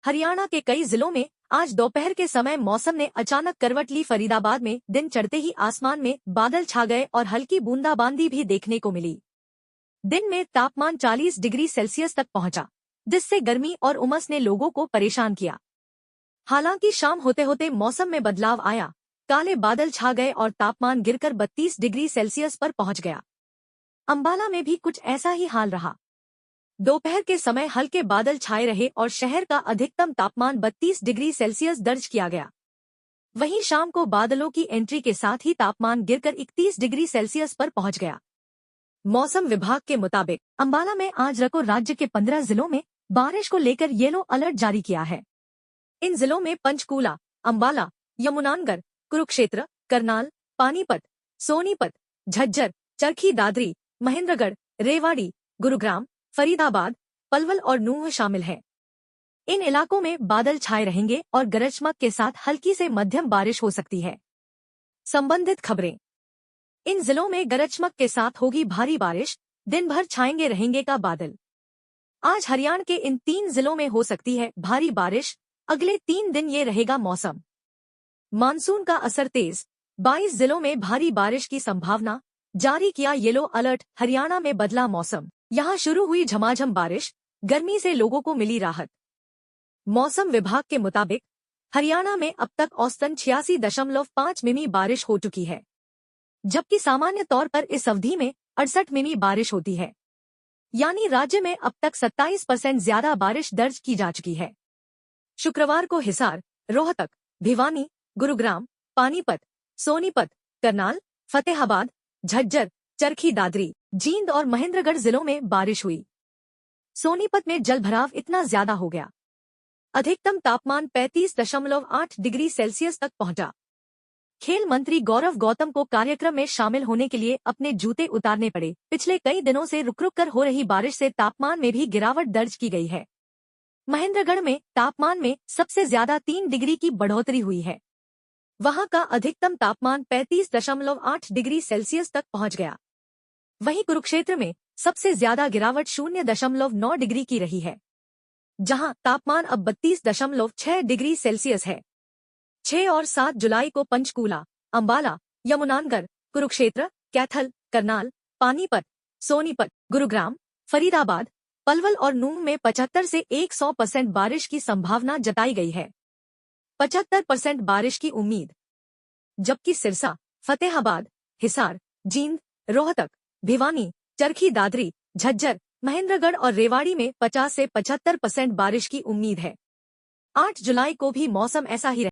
हरियाणा के कई जिलों में आज दोपहर के समय मौसम ने अचानक करवट ली। फरीदाबाद में दिन चढ़ते ही आसमान में बादल छा गए और हल्की बूंदाबांदी भी देखने को मिली। दिन में तापमान 40 डिग्री सेल्सियस तक पहुंचा, जिससे गर्मी और उमस ने लोगों को परेशान किया। हालांकि शाम होते होते मौसम में बदलाव आया, काले बादल छा गए और तापमान गिरकर 32 डिग्री सेल्सियस पर पहुंच गया। अंबाला में भी कुछ ऐसा ही हाल रहा। दोपहर के समय हल्के बादल छाए रहे और शहर का अधिकतम तापमान 32 डिग्री सेल्सियस दर्ज किया गया। वहीं शाम को बादलों की एंट्री के साथ ही तापमान गिरकर 31 डिग्री सेल्सियस पर पहुंच गया। मौसम विभाग के मुताबिक अंबाला में आज रको राज्य के 15 जिलों में बारिश को लेकर येलो अलर्ट जारी किया है। इन जिलों में पंचकूला, अंबाला, यमुनानगर, कुरुक्षेत्र, करनाल, पानीपत, सोनीपत, झज्जर, चरखी दादरी, महेंद्रगढ़, रेवाड़ी, गुरुग्राम, फरीदाबाद, पलवल और नूंह शामिल हैं। इन इलाकों में बादल छाए रहेंगे और गरज चमक के साथ हल्की से मध्यम बारिश हो सकती है। संबंधित खबरें। इन जिलों में गरज चमक के साथ होगी भारी बारिश, दिन भर छाएंगे रहेंगे का बादल। आज हरियाणा के इन 3 जिलों में हो सकती है भारी बारिश। अगले 3 दिन ये रहेगा मौसम। मानसून का असर तेज, 22 जिलों में भारी बारिश की संभावना, जारी किया येलो अलर्ट। हरियाणा में बदला मौसम, यहाँ शुरू हुई झमाझम बारिश, गर्मी से लोगों को मिली राहत। मौसम विभाग के मुताबिक हरियाणा में अब तक औसतन 86.5 मिमी बारिश हो चुकी है, जबकि सामान्य तौर पर इस अवधि में 68 मिमी बारिश होती है। यानी राज्य में अब तक 27% ज्यादा बारिश दर्ज की जा चुकी है। शुक्रवार को हिसार, रोहतक, भिवानी, गुरुग्राम, पानीपत, सोनीपत, करनाल, फतेहाबाद, झज्जर, चरखी दादरी, जींद और महेंद्रगढ़ जिलों में बारिश हुई। सोनीपत में जलभराव इतना ज्यादा हो गया। अधिकतम तापमान 35.8 डिग्री सेल्सियस तक पहुंचा। खेल मंत्री गौरव गौतम को कार्यक्रम में शामिल होने के लिए अपने जूते उतारने पड़े। पिछले कई दिनों से रुक रुक कर हो रही बारिश से तापमान में भी गिरावट दर्ज की गई है। महेंद्रगढ़ में तापमान में सबसे ज्यादा 3 डिग्री की बढ़ोतरी हुई है। वहां का अधिकतम तापमान 35.8 डिग्री सेल्सियस तक पहुंच गया। वहीं कुरुक्षेत्र में सबसे ज्यादा गिरावट 0.9 डिग्री की रही है, जहां तापमान अब 32.6 डिग्री सेल्सियस है। 6 और 7 जुलाई को पंचकूला, अंबाला, यमुनानगर, कुरुक्षेत्र, कैथल, करनाल, पानीपत, सोनीपत, गुरुग्राम, फरीदाबाद, पलवल और नूंह में 75 से 100% बारिश की संभावना जताई गई है। 75% बारिश की उम्मीद। जबकि सिरसा, फतेहाबाद, हिसार, जींद, रोहतक, भिवानी, चरखी दादरी, झज्जर, महेंद्रगढ़ और रेवाड़ी में 50 से 75% बारिश की उम्मीद है। 8 जुलाई को भी मौसम ऐसा ही